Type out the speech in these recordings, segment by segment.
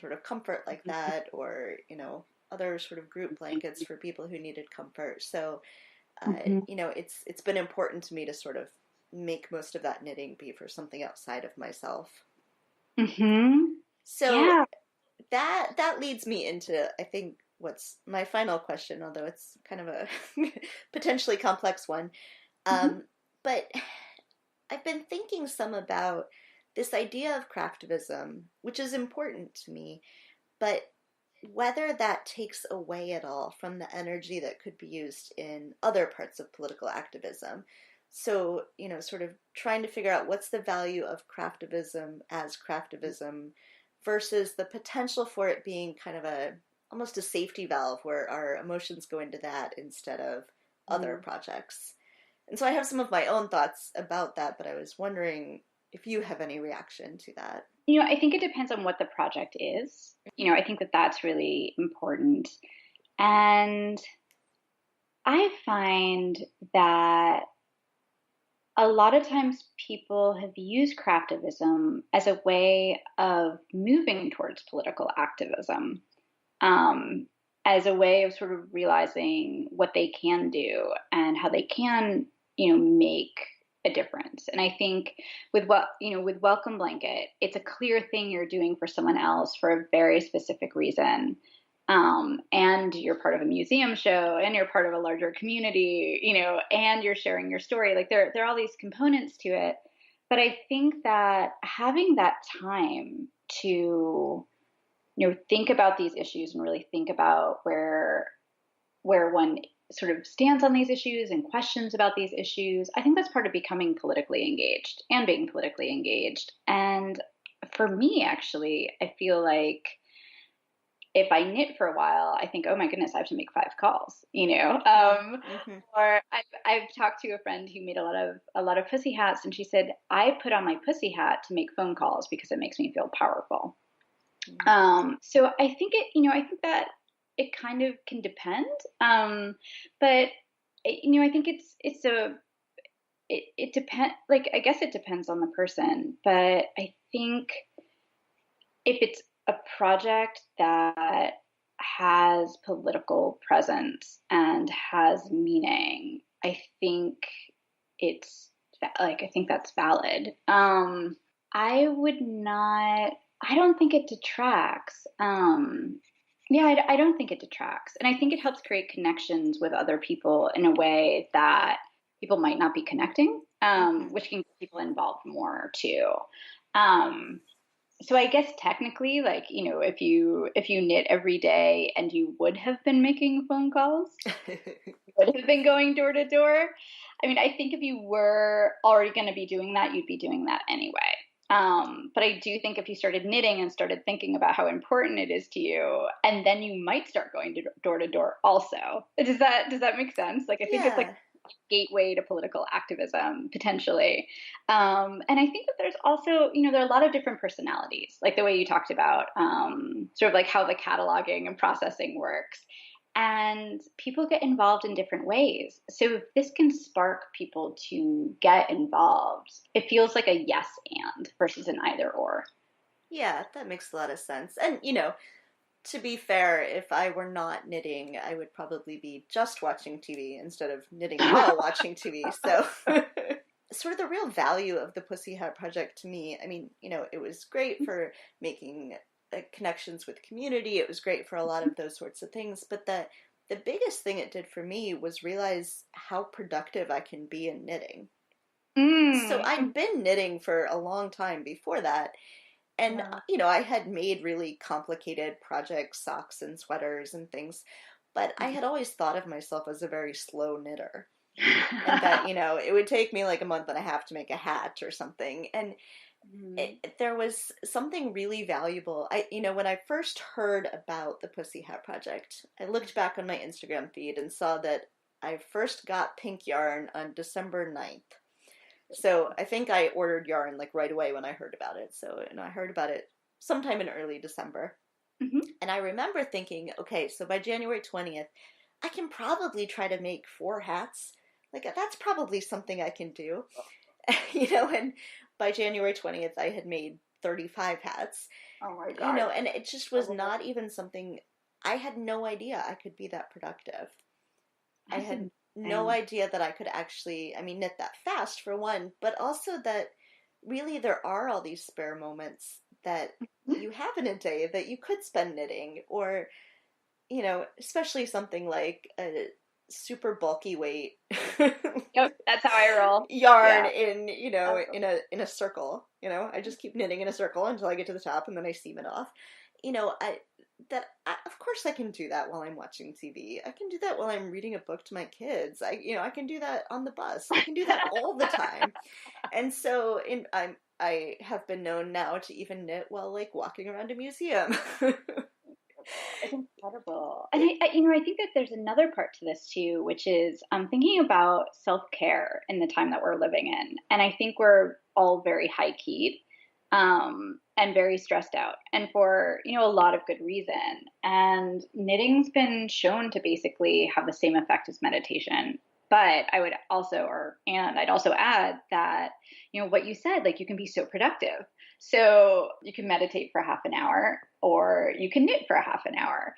sort of comfort like that, or, other sort of group blankets for people who needed comfort. So, Mm-hmm. it's been important to me to sort of make most of that knitting be for something outside of myself. Mm-hmm. So Yeah. that leads me into, I think, what's my final question, although it's kind of a potentially complex one. Mm-hmm. Um, but I've been thinking some about this idea of craftivism, which is important to me, but whether that takes away at all from the energy that could be used in other parts of political activism. So, sort of trying to figure out what's the value of craftivism as craftivism versus the potential for it being kind of almost a safety valve where our emotions go into that instead of other Mm-hmm. projects. And so I have some of my own thoughts about that, but I was wondering if you have any reaction to that. I think it depends on what the project is. I think that that's really important. And I find that a lot of times people have used craftivism as a way of moving towards political activism, um, as a way of sort of realizing what they can do and how they can, make a difference. And I think with Welcome Blanket, it's a clear thing you're doing for someone else for a very specific reason. And you're part of a museum show and you're part of a larger community, and you're sharing your story. Like there are all these components to it. But I think that having that time to, think about these issues and really think about where one sort of stands on these issues and questions about these issues, I think that's part of becoming politically engaged and being politically engaged. And for me, actually, I feel like if I knit for a while, I think, oh my goodness, I have to make 5 calls, Mm-hmm. Or I've talked to a friend who made a lot of pussy hats, and she said, I put on my pussy hat to make phone calls because it makes me feel powerful. Mm-hmm. So I think I think that it kind of can depend, but I think it depends. Like I guess it depends on the person, but I think if it's a project that has political presence and has meaning, it's I think that's valid. I would not. I don't think it detracts. Yeah, I don't think it detracts, and I think it helps create connections with other people in a way that people might not be connecting, Mm-hmm. which can get people involved more too. Um, so I guess technically, like, if you knit every day and you would have been making phone calls, would have been going door to door. I mean, I think if you were already going to be doing that, you'd be doing that anyway. But I do think if you started knitting and started thinking about how important it is to you, and then you might start going to door also. Does that make sense? Like, I think it's like Yeah. gateway to political activism potentially. And I think that there's also, there are a lot of different personalities, like the way you talked about, sort of like how the cataloging and processing works. And people get involved in different ways. So if this can spark people to get involved, it feels like a yes and versus an either or. Yeah, that makes a lot of sense. And, to be fair, if I were not knitting, I would probably be just watching TV instead of knitting while watching TV. So, sort of the real value of the Pussy Hat Project to me, I mean, it was great for making connections with community. It was great for a lot of those sorts of things. But the biggest thing it did for me was realize how productive I can be in knitting. So Mm. I'd been knitting for a long time before that, and, Yeah. I had made really complicated projects, socks and sweaters and things, but I had always thought of myself as a very slow knitter. And that, it would take me like a month and a half to make a hat or something. And Mm. there was something really valuable. When I first heard about the Pussy Hat Project, I looked back on my Instagram feed and saw that I first got pink yarn on December 9th. So I think I ordered yarn like right away when I heard about it. So, I heard about it sometime in early December. Mhm. And I remember thinking, okay, so by January 20th, I can probably try to make 4 hats. Like, that's probably something I can do. And by January 20th, I had made 35 hats. Oh my gosh. And it just I was love it. not even something, I had no idea I could be that productive. I That's had no amazing. idea that I could actually, I mean, knit that fast for one, but also that really there are all these spare moments that you have in a day that you could spend knitting, or, especially something like a super bulky weight Yep, that's how I roll. yarn Yeah. in, Absolutely. in a circle. I just keep knitting in a circle until I get to the top and then I seam it off. I of course I can do that while I'm watching TV. I can do that while I'm reading a book to my kids. I can do that on the bus. I can do that all the time. And so I have been known now to even knit while like walking around a museum. It's incredible. And I think that there's another part to this too, which is thinking about self-care in the time that we're living in. And I think we're all very high-keyed and very stressed out, and for, a lot of good reason. And knitting's been shown to basically have the same effect as meditation. But I'd also add that, what you said, like you can be so productive. So you can meditate for half an hour or you can knit for a half an hour.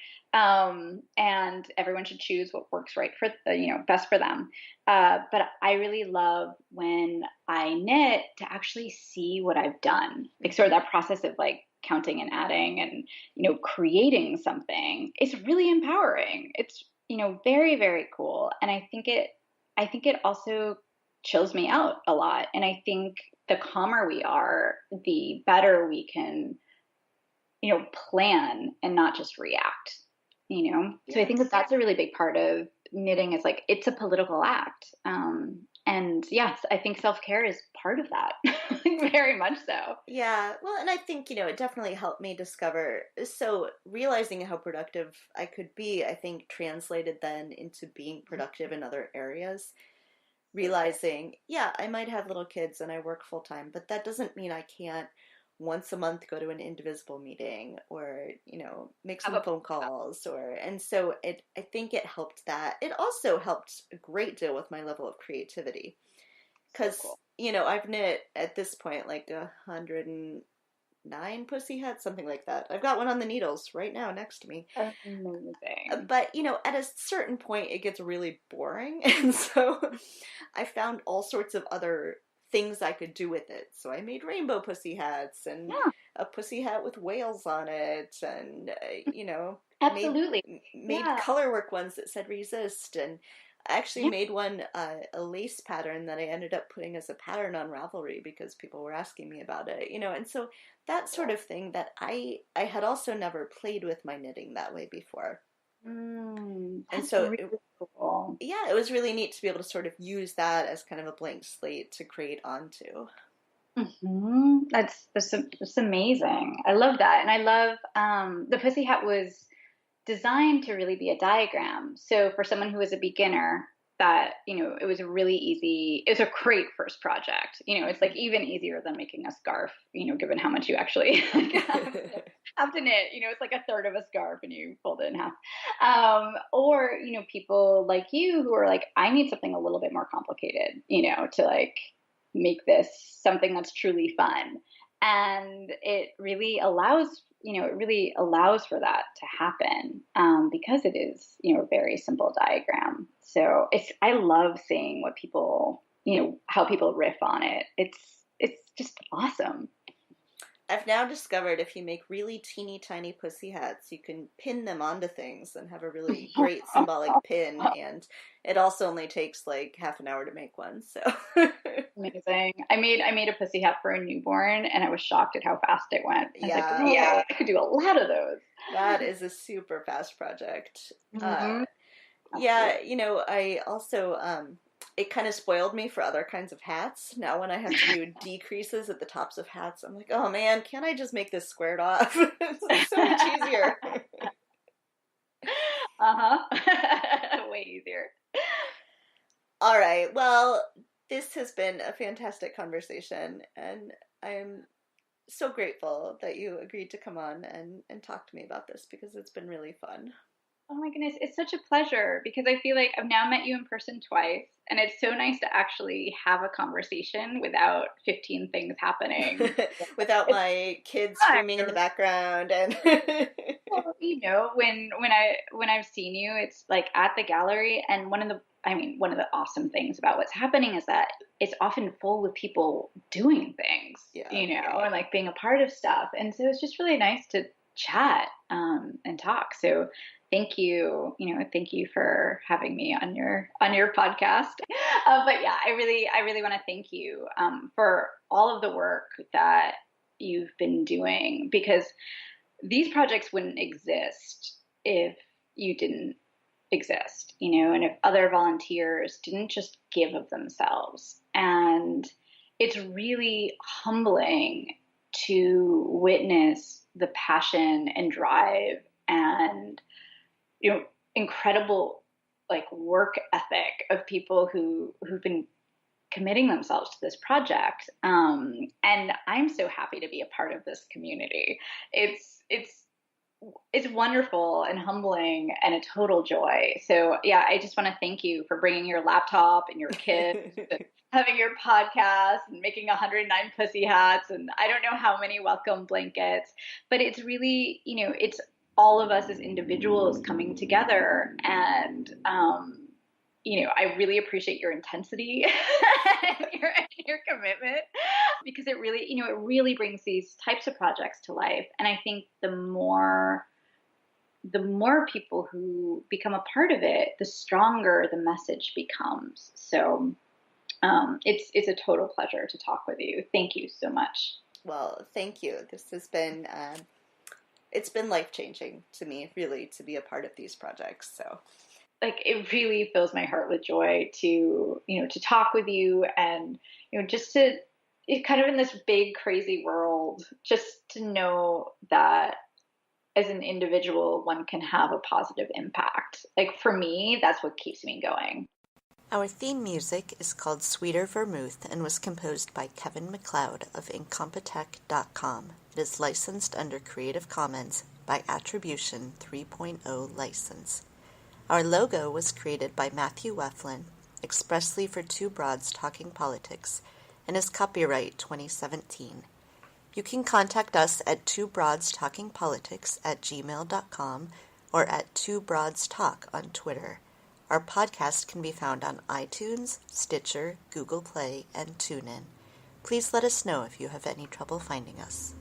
And everyone should choose what works right for, best for them. But I really love when I knit to actually see what I've done, like sort of that process of like counting and adding and, creating something. It's really empowering. It's, very, very cool. And I think it also chills me out a lot. And I think the calmer we are, the better we can, plan and not just react, So I think that Yes. that's a really big part of knitting is like, it's a political act. And yes, I think self-care is part of that. Very much so. Yeah, well, and I think, it definitely helped me discover. So, realizing how productive I could be, I think translated then into being productive in other areas. So true. Realizing, yeah, I might have little kids and I work full time, but that doesn't mean I can't once a month go to an indivisible meeting, or, make Have some a phone calls, and so I think it helped that. It also helped a great deal with my level of creativity. so Because, cool. I've knit at this point like 109 pussy hats, something like that. I've got one on the needles right now next to me. Amazing. But, at a certain point, it gets really boring. And so I found all sorts of other things I could do with it. So I made rainbow pussy hats and Yeah, a pussy hat with whales on it, and, made absolutely. made Yeah. colorwork ones that said resist, and I actually Yeah. made one, a lace pattern that I ended up putting as a pattern on Ravelry because people were asking me about it, and so that sort Cool. of thing that I had also never played with my knitting that way before. And That's so really cool. yeah, it was really neat to be able to sort of use that as kind of a blank slate to create onto. That's amazing. I love that, and I love the Pussy Hat was designed to really be a diagram. So for someone who is a beginner, that it was a really easy. It was a great first project. It's like even easier than making a scarf. Given how much you actually have to knit. It's like a third of a scarf, and you fold it in half. Or people like you who are like, I need something a little bit more complicated. To like make this something that's truly fun. And it really allows for that to happen, because it is a very simple diagram. So I love seeing what people how people riff on it. It's just awesome. I've now discovered if you make really teeny tiny pussy hats, you can pin them onto things and have a really great symbolic pin, and it also only takes like half an hour to make one. So Amazing. I made a pussy hat for a newborn, and I was shocked at how fast it went. I was like, yeah, oh, yeah, I could do a lot of those. that is a super fast project. Hmm. Yeah, Absolutely. I also, it kind of spoiled me for other kinds of hats. Now when I have to do decreases at the tops of hats, I'm like, oh man, can't I just make this squared off? It's so much easier. Uh-huh. Way easier. All right. Well, this has been a fantastic conversation, and I'm so grateful that you agreed to come on and talk to me about this because it's been really fun. Oh my goodness, it's such a pleasure because I feel like I've now met you in person twice, and it's so nice to actually have a conversation without 15 things happening. Without It's my kids screaming in the fun. background and Well, when I've seen you, it's like at the gallery, and one of the awesome things about what's happening is that it's often full with people doing things, yeah, and like being a part of stuff, and so it's just really nice to chat and talk. So thank you for having me on your podcast. But yeah, I really want to thank you for all of the work that you've been doing because these projects wouldn't exist if you didn't exist, and if other volunteers didn't just give of themselves. And it's really humbling to witness the passion and drive and, incredible like work ethic of people who've been committing themselves to this project. And I'm so happy to be a part of this community. It's wonderful and humbling and a total joy. So yeah, I just want to thank you for bringing your laptop and your kids, and having your podcast and making 109 pussy hats and I don't know how many welcome blankets. But it's really, it's all of us as individuals coming together and I really appreciate your intensity and your commitment because it really brings these types of projects to life. And I think the more people who become a part of it, the stronger the message becomes. So it's a total pleasure to talk with you. Thank you so much. well, thank you. This has been it's been life-changing to me, really, to be a part of these projects. So Like it really fills my heart with joy to talk with you and just to kind of in this big crazy world, just to know that as an individual one can have a positive impact. Like for me, that's what keeps me going. our theme music is called Sweeter Vermouth and was composed by Kevin MacLeod of Incompetech.com. It is licensed under Creative Commons by Attribution 3.0 license. Our logo was created by Matthew Weflin, expressly for Two Broads Talking Politics, and is copyright 2017. You can contact us at twobroadstalkingpolitics@gmail.com or at twobroadstalk on Twitter. Our podcast can be found on iTunes, Stitcher, Google Play, and TuneIn. Please let us know if you have any trouble finding us.